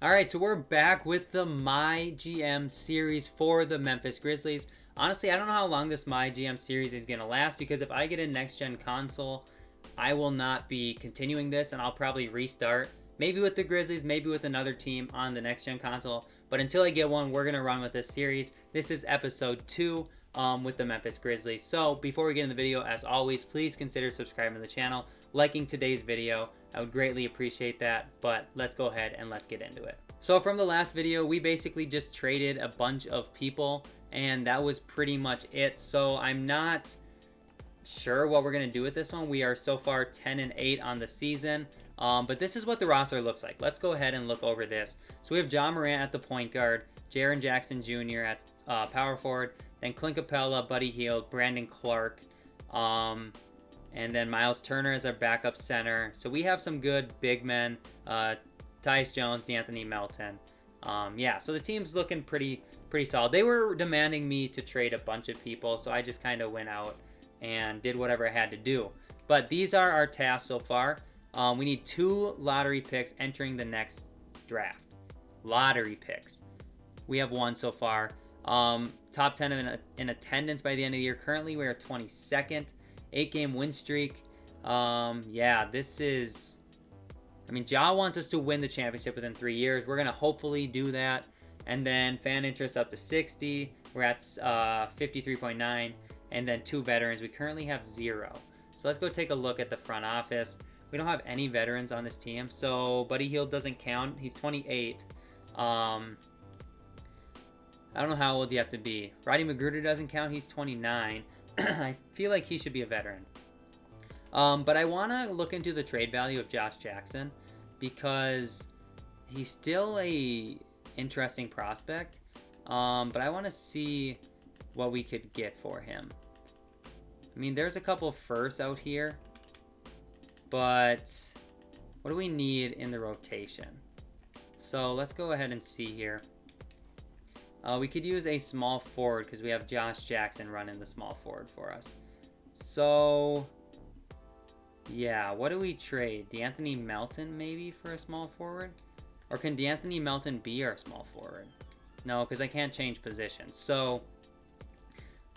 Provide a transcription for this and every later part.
Alright, so we're back with the MyGM series for the Memphis Grizzlies. Honestly, I don't know how long this MyGM series is going to last, because if I get a next-gen console, I will not be continuing this, and I'll probably restart. Maybe with the Grizzlies, maybe with another team on the next-gen console. But until I get one, we're going to run with this series. This is episode 2 with the Memphis Grizzlies. So before we get in the video, as always, please consider subscribing to the channel, liking today's video. I would greatly appreciate that, but let's go ahead and let's get into it. So from the last video, we basically just traded a bunch of people, and that was pretty much it. So I'm not sure what we're going to do with this one. We are so far 10-8 on the season, but this is what the roster looks like. Let's go ahead and look over this. So we have Morant at the point guard, Jaren Jackson Jr. at power forward, then Clint Capella, Buddy Hield, Brandon Clark, and then Miles Turner as our backup center. So we have some good big men. Tyus Jones, D'Anthony Melton. Yeah, so the team's looking pretty solid. They were demanding me to trade a bunch of people, so I just kind of went out and did whatever I had to do. But these are our tasks so far. We need 2 lottery picks entering the next draft. Lottery picks. We have 1 so far. Top 10 in attendance by the end of the year. Currently, we are 22nd. 8-game win streak. Yeah, this is... I mean, Ja wants us to win the championship within 3 years. We're going to hopefully do that. And then fan interest up to 60. We're at 53.9. And then 2 veterans. We currently have 0. So let's go take a look at the front office. We don't have any veterans on this team. So Buddy Hield doesn't count. He's 28. I don't know how old you have to be. Roddy McGruder doesn't count. He's 29. I feel like he should be a veteran. But I want to look into the trade value of Josh Jackson, because he's still a interesting prospect. But I want to see what we could get for him. I mean, there's a couple of firsts out here, but what do we need in the rotation? So let's go ahead and see here. We could use a small forward because we have Josh Jackson running the small forward for us. So, yeah, what do we trade? D'Anthony Melton maybe for a small forward? Or can D'Anthony Melton be our small forward? No, because I can't change positions. So,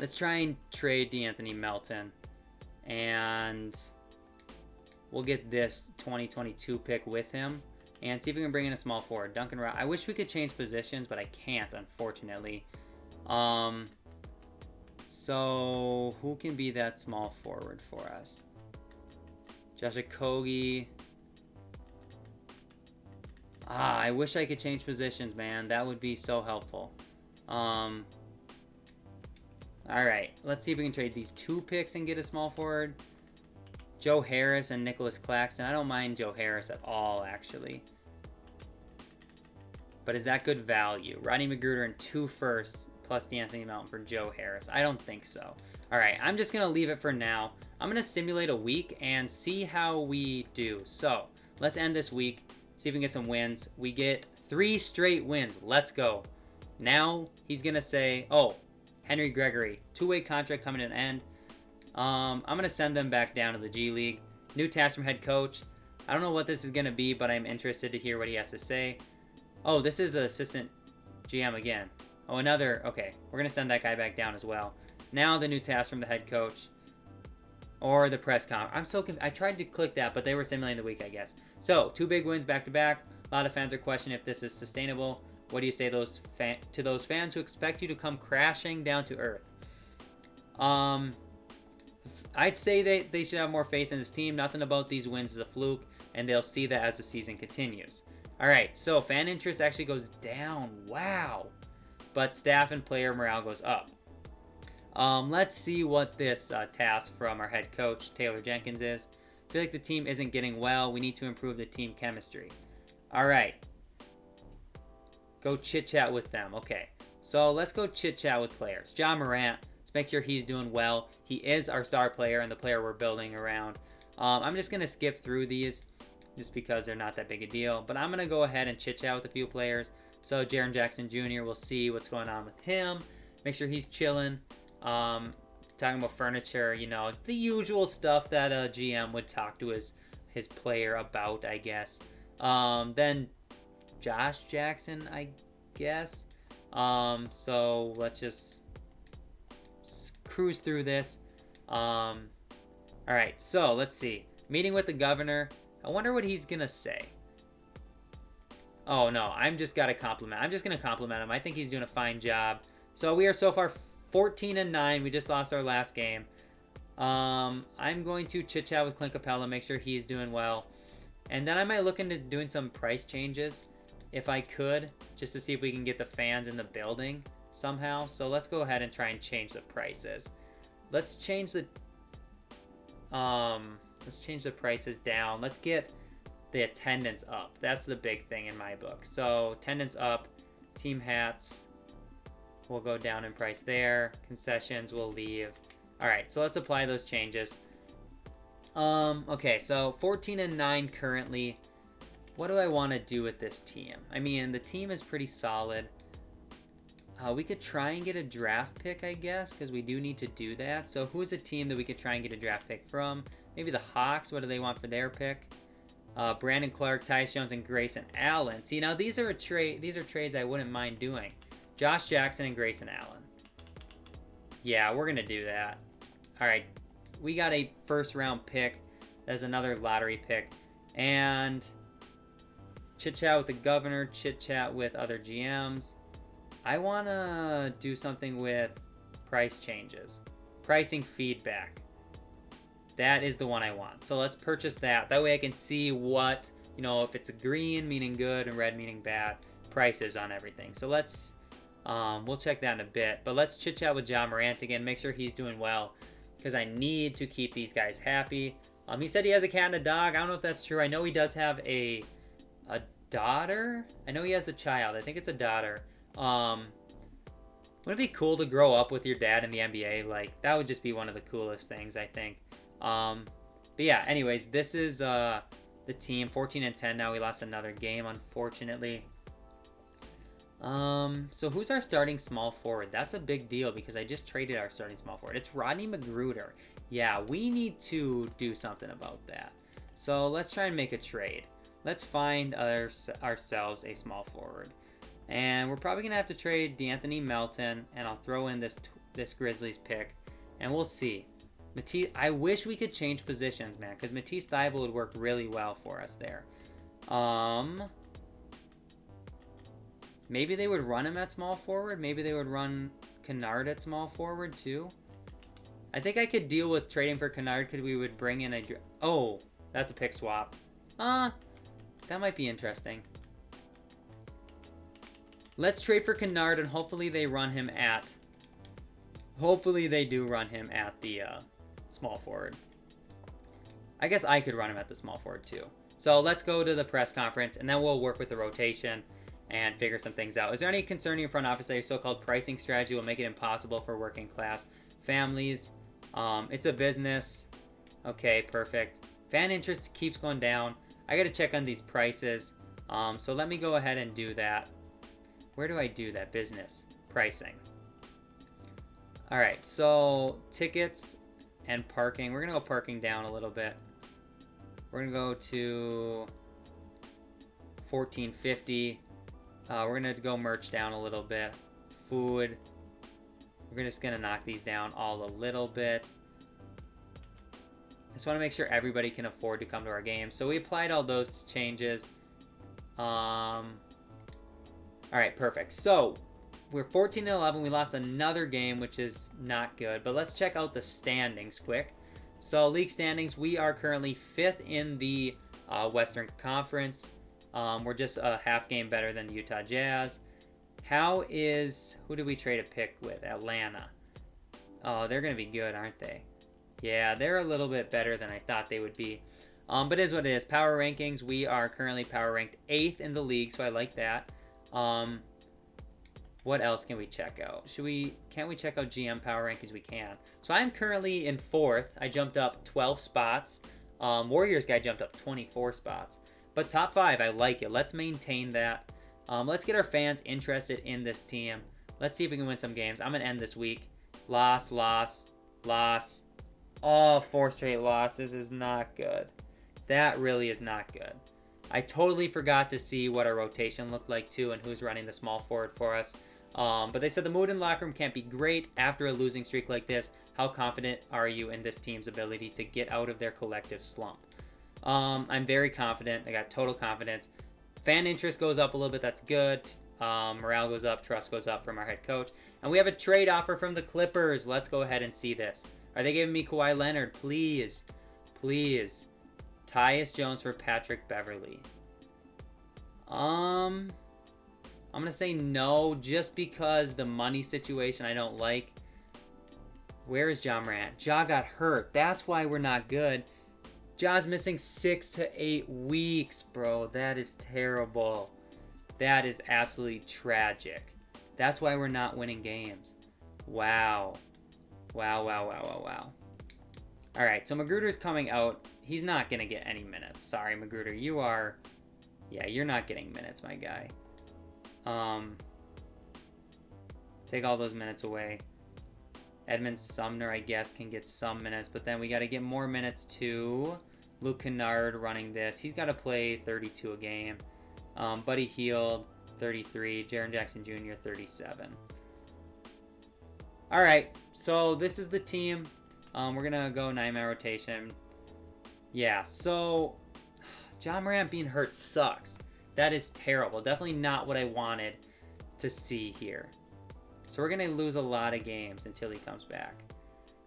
let's try and trade D'Anthony Melton. And we'll get this 2022 pick with him. And see if we can bring in a small forward. Duncan Rob. I wish we could change positions, but I can't, unfortunately. So who can be that small forward for us? Josh Okogie. I wish I could change positions, man. That would be so helpful. Alright, let's see if we can trade these 2 picks and get a small forward. Joe Harris and Nicholas Claxton. I don't mind Joe Harris at all, actually. But is that good value? Rodney McGruder and 2 firsts plus D'Anthony Melton for Joe Harris. I don't think so. All right, I'm just going to leave it for now. I'm going to simulate a week and see how we do. So let's end this week, see if we can get some wins. We get 3 straight wins. Let's go. Now he's going to say, oh, Henry Gregory, 2-way contract coming to an end. I'm going to send them back down to the G League. New task from head coach. I don't know what this is going to be, but I'm interested to hear what he has to say. Oh, this is assistant GM again. Oh, another. Okay, we're going to send that guy back down as well. Now the new task from the head coach. Or the press conference. I'm so confused. I tried to click that, but they were simulating the week, I guess. So, 2 big wins back-to-back. A lot of fans are questioning if this is sustainable. What do you say to those fans who expect you to come crashing down to earth? I'd say they should have more faith in this team. Nothing about these wins is a fluke, and they'll see that as the season continues. All right, so fan interest actually goes down. Wow. But staff and player morale goes up. Let's see what this task from our head coach, Taylor Jenkins, is. I feel like the team isn't getting well. We need to improve the team chemistry. All right. Go chit-chat with them. Okay, so let's go chit-chat with players. Morant. Make sure he's doing well. He is our star player and the player we're building around. I'm just going to skip through these just because they're not that big a deal. But I'm going to go ahead and chit-chat with a few players. So Jaren Jackson Jr., we'll see what's going on with him. Make sure he's chilling. Talking about furniture, you know, the usual stuff that a GM would talk to his player about, I guess. Then Josh Jackson, I guess. So let's just cruise through this. All right, so let's see. Meeting with the governor. I wonder what he's gonna say. Oh no, I'm just gonna compliment him. I think he's doing a fine job. So we are so far 14-9. We just lost our last game. I'm going to chit chat with Clint Capella, make sure he's doing well. And then I might look into doing some price changes if I could, just to see if we can get the fans in the building somehow. So let's go ahead and try and change the prices. Let's change the prices down. Let's get the attendance up. That's the big thing in my book. So attendance up, team hats will go down in price there. Concessions will leave. All right, so let's apply those changes. Okay, so 14-9 currently. What do I want to do with this team? I mean, the team is pretty solid. We could try and get a draft pick, I guess, because we do need to do that. So who's a team that we could try and get a draft pick from? Maybe the Hawks. What do they want for their pick? Brandon Clark, Tyus Jones, and Grayson Allen. See, now these are trades I wouldn't mind doing. Josh Jackson and Grayson Allen. Yeah, we're going to do that. All right, we got a first-round pick. That's another lottery pick. And chit-chat with the governor, chit-chat with other GMs. I want to do something with price changes. Pricing feedback. That is the one I want. So let's purchase that. That way I can see what, if it's a green meaning good and red meaning bad, prices on everything. So let's, we'll check that in a bit. But let's chit-chat with John Morant again, make sure he's doing well, because I need to keep these guys happy. He said he has a cat and a dog. I don't know if that's true. I know he does have a daughter. I know he has a child. I think it's a daughter. Wouldn't it be cool to grow up with your dad in the NBA? Like, that would just be one of the coolest things, I think. But yeah, anyways, this is the team 14-10 now. We lost another game, unfortunately. So who's our starting small forward? That's a big deal because I just traded our starting small forward. It's Rodney McGruder. Yeah, we need to do something about that. So let's try and make a trade. Let's find ourselves a small forward. And we're probably going to have to trade DeAnthony Melton, and I'll throw in this Grizzlies pick, and we'll see. I wish we could change positions, man, because Matisse Thybulle would work really well for us there. Maybe they would run him at small forward. Maybe they would run Kennard at small forward too. I think I could deal with trading for Kennard because we would bring in oh, that's a pick swap. That might be interesting. Let's trade for Kennard, and hopefully they run him at... Hopefully they do run him at the small forward. I guess I could run him at the small forward too. So let's go to the press conference, and then we'll work with the rotation and figure some things out. Is there any concern in your front office that your so-called pricing strategy will make it impossible for working class families? It's a business. Okay, perfect. Fan interest keeps going down. I got to check on these prices. So let me go ahead and do that. Where do I do that? Business. Pricing. All right, so tickets and parking. We're going to go parking down a little bit. We're going to go to $14.50. We're going to go merch down a little bit. Food. We're just going to knock these down all a little bit. I just want to make sure everybody can afford to come to our games. So we applied all those changes. All right, perfect. So we're 14-11. We lost another game, which is not good. But let's check out the standings quick. So league standings, we are currently 5th in the Western Conference. We're just a half game better than the Utah Jazz. Who did we trade a pick with? Atlanta. Oh, they're going to be good, aren't they? Yeah, they're a little bit better than I thought they would be. But it is what it is. Power rankings, we are currently power ranked 8th in the league, so I like that. What else can we check out? Can't we check out GM power rankings? We can. So I'm currently in 4th. I jumped up 12 spots. Warriors guy jumped up 24 spots. But top 5, I like it. Let's maintain that. Let's get our fans interested in this team. Let's see if we can win some games. I'm going to end this week. Loss. Oh, 4 straight losses is not good. That really is not good. I totally forgot to see what our rotation looked like too and who's running the small forward for us. But they said the mood in the locker room can't be great after a losing streak like this. How confident are you in this team's ability to get out of their collective slump? I'm very confident. I got total confidence. Fan interest goes up a little bit. That's good. Morale goes up. Trust goes up from our head coach. And we have a trade offer from the Clippers. Let's go ahead and see this. Are they giving me Kawhi Leonard? Please. Please. Tyus Jones for Patrick Beverley. I'm going to say no just because the money situation I don't like. Where is Ja Morant? Ja got hurt. That's why we're not good. Ja's missing 6 to 8 weeks, bro. That is terrible. That is absolutely tragic. That's why we're not winning games. Wow. Wow. All right, so Magruder's coming out. He's not going to get any minutes. Sorry, Magruder. You're not getting minutes, my guy. Take all those minutes away. Edmund Sumner, I guess, can get some minutes, but then we got to get more minutes to Luke Kennard running this. He's got to play 32 a game. Buddy Hield, 33. Jaren Jackson Jr., 37. All right, so this is the team. We're going to go 9-man rotation. Yeah, so Ja Morant being hurt sucks. That is terrible. Definitely not what I wanted to see here. So we're going to lose a lot of games until he comes back.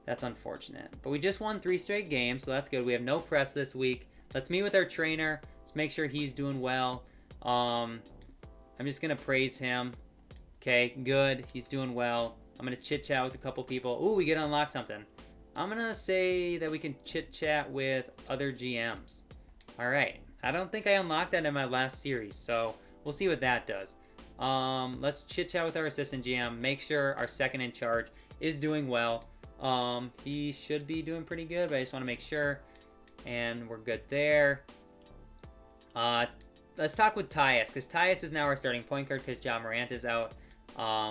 That's unfortunate. But we just won 3 straight games, so that's good. We have no press this week. Let's meet with our trainer. Let's make sure he's doing well. I'm just going to praise him. Okay, good. He's doing well. I'm going to chit-chat with a couple people. Ooh, we get to unlock something. I'm going to say that we can chit-chat with other GMs. All right. I don't think I unlocked that in my last series, so we'll see what that does. Let's chit-chat with our assistant GM. Make sure our second in charge is doing well. He should be doing pretty good, but I just want to make sure. And we're good there. Let's talk with Tyus, because Tyus is now our starting point guard because Ja Morant is out,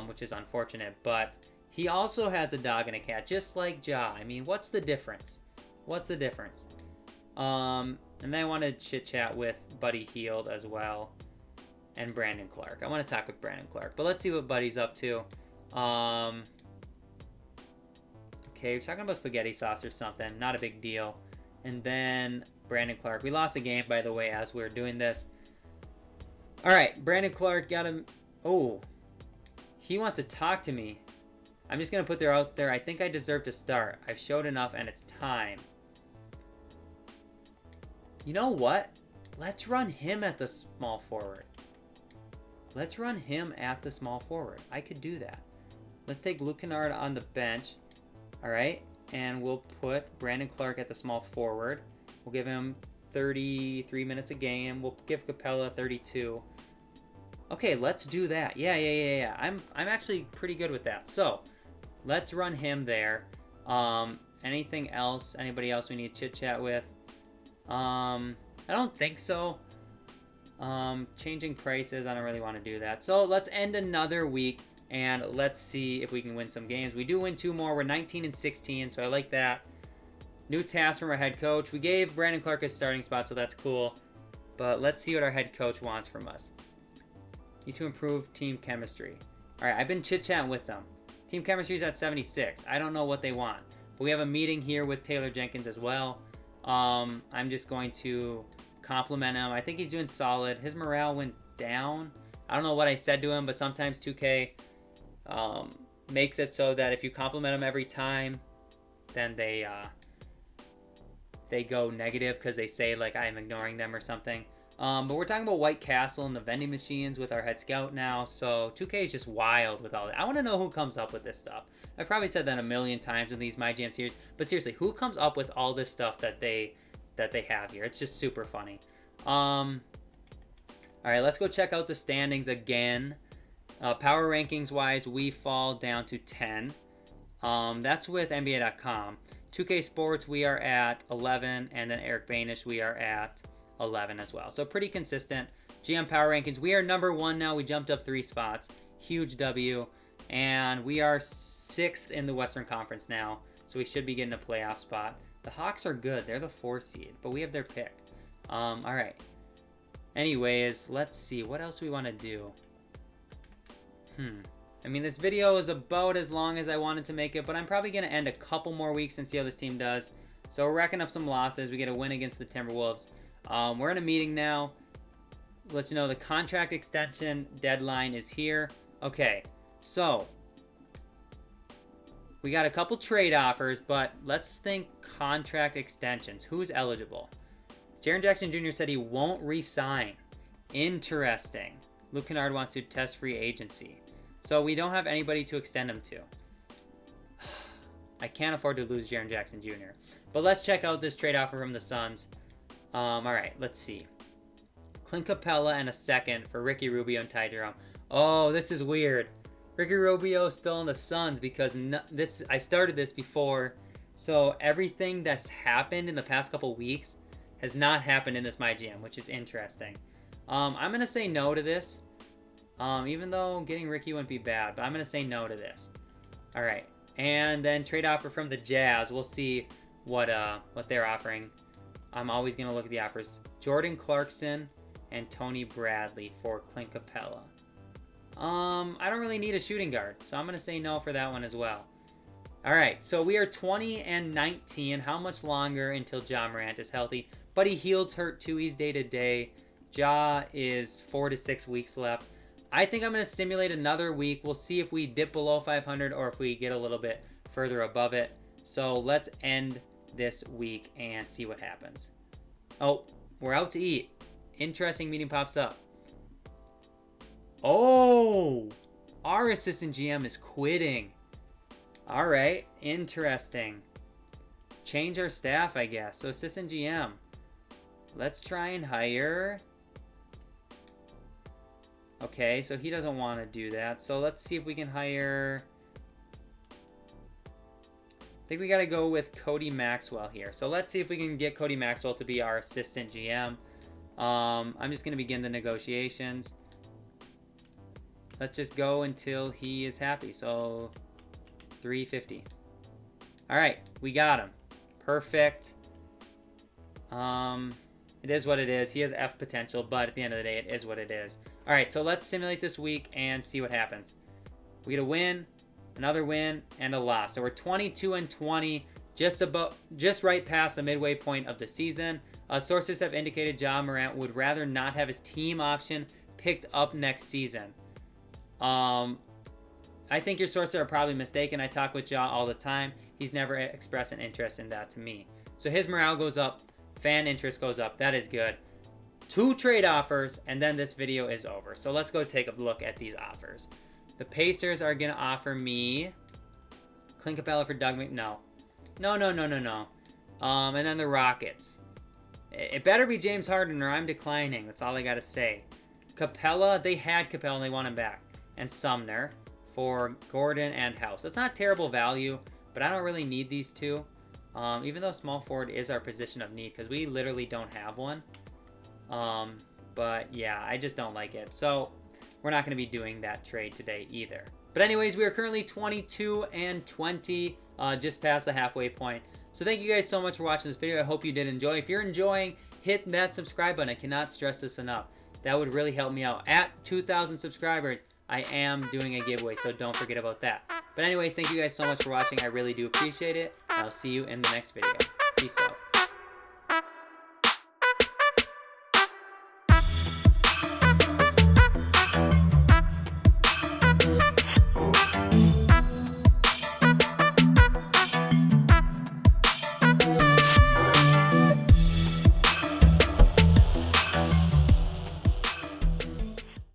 which is unfortunate. But he also has a dog and a cat, just like Ja. I mean, what's the difference? What's the difference? And then I want to chit-chat with Buddy Hield as well. And Brandon Clark. I want to talk with Brandon Clark. But let's see what Buddy's up to. Okay, we're talking about spaghetti sauce or something. Not a big deal. And then Brandon Clark. We lost a game, by the way, as we were doing this. All right, Brandon Clark got him. Oh, he wants to talk to me. I'm just going to put there out there. I think I deserve to start. I've showed enough, and it's time. You know what? Let's run him at the small forward. Let's run him at the small forward. I could do that. Let's take Luke Kennard on the bench. All right. And we'll put Brandon Clark at the small forward. We'll give him 33 minutes a game. We'll give Capella 32. Okay, let's do that. Yeah. I'm actually pretty good with that. So let's run him there. Anything else? Anybody else we need to chit-chat with? I don't think so. Changing prices, I don't really want to do that. So let's end another week and let's see if we can win some games. We do win 2 more. We're 19-16, so I like that. New task from our head coach. We gave Brandon Clark a starting spot, so that's cool. But let's see what our head coach wants from us. Need to improve team chemistry. All right, I've been chit-chatting with them. Team chemistry is at 76. I don't know what they want. But we have a meeting here with Taylor Jenkins as well. I'm just going to compliment him. I think he's doing solid. His morale went down. I don't know what I said to him, but sometimes 2K makes it so that if you compliment them every time, then they go negative because they say like I'm ignoring them or something. But we're talking about White Castle and the vending machines with our head scout now. So 2K is just wild with all that. I want to know who comes up with this stuff. I've probably said that a million times in these MyGM series, but seriously, who comes up with all this stuff that they have here? It's just super funny. All right, let's go check out the standings again. Power rankings wise, we fall down to 10. That's with NBA.com. 2K Sports, we are at 11, and then Eric Banish, we are at 11 as well. So pretty consistent. GM Power Rankings, we are number 1 now. We jumped up 3 spots. Huge W. And we are 6th in the Western Conference now. So we should be getting a playoff spot. The Hawks are good. They're the 4 seed, but we have their pick. All right. Anyways, let's see. What else we want to do? I mean, this video is about as long as I wanted to make it, but I'm probably going to end a couple more weeks and see how this team does. So we're racking up some losses. We get a win against the Timberwolves. We're in a meeting now. Let you know the contract extension deadline is here. Okay, so we got a couple trade offers, but let's think contract extensions. Who's eligible? Jaren Jackson Jr. said he won't re-sign. Interesting. Luke Kennard wants to test free agency. So we don't have anybody to extend him to. I can't afford to lose Jaren Jackson Jr. But let's check out this trade offer from the Suns. All right, let's see. Clint Capella and a second for Ricky Rubio and Ty Jerome. Oh, this is weird. Ricky Rubio still in the Suns because I started this before. So everything that's happened in the past couple weeks has not happened in this MyGM, which is interesting. I'm going to say no to this. Even though getting Ricky wouldn't be bad, but I'm going to say no to this. All right. And then trade offer from the Jazz. We'll see what they're offering. I'm always going to look at the offers. Jordan Clarkson and Tony Bradley for Clint Capella. I don't really need a shooting guard, so I'm going to say no for that one as well. All right, so we are 20-19. How much longer until Ja Morant is healthy? Buddy Hield's hurt too. He's day-to-day. Ja is 4 to 6 weeks left. I think I'm going to simulate another week. We'll see if we dip below 500 or if we get a little bit further above it. So let's end this week and see what happens. Oh, we're out to eat. Interesting meeting pops up. Oh, our assistant GM is quitting. All right, interesting. Change our staff, I guess. So assistant GM. Let's try and hire. Okay, so he doesn't want to do that. So let's see if we can hire. I think we got to go with Cody Maxwell here. So let's see if we can get Cody Maxwell to be our assistant GM. I'm just going to begin the negotiations. Let's just go until he is happy. So $350. All right, we got him. Perfect. It is what it is. He has F potential, but at the end of the day, it is what it is. All right, so let's simulate this week and see what happens. We get a win, another win, and a loss. So we're 22-20, just right past the midway point of the season. Sources have indicated Ja Morant would rather not have his team option picked up next season. I think your sources are probably mistaken. I talk with Ja all the time. He's never expressed an interest in that to me. So his morale goes up. Fan interest goes up. That is good. 2 trade offers, and then this video is over. So let's go take a look at these offers. The Pacers are going to offer me Clint Capella for Doug No. And then the Rockets. It better be James Harden or I'm declining. That's all I got to say. Capella, they had Capella and they want him back. And Sumner for Gordon and House. It's not terrible value, but I don't really need these two. Even though small forward is our position of need because we literally don't have one. But yeah, I just don't like it. So we're not going to be doing that trade today either. But anyways, we are currently 22-20, just past the halfway point. So thank you guys so much for watching this video. I hope you did enjoy. If you're enjoying, hit that subscribe button. I cannot stress this enough. That would really help me out. At 2,000 subscribers, I am doing a giveaway, so don't forget about that. But anyways, thank you guys so much for watching. I really do appreciate it. I'll see you in the next video. Peace out.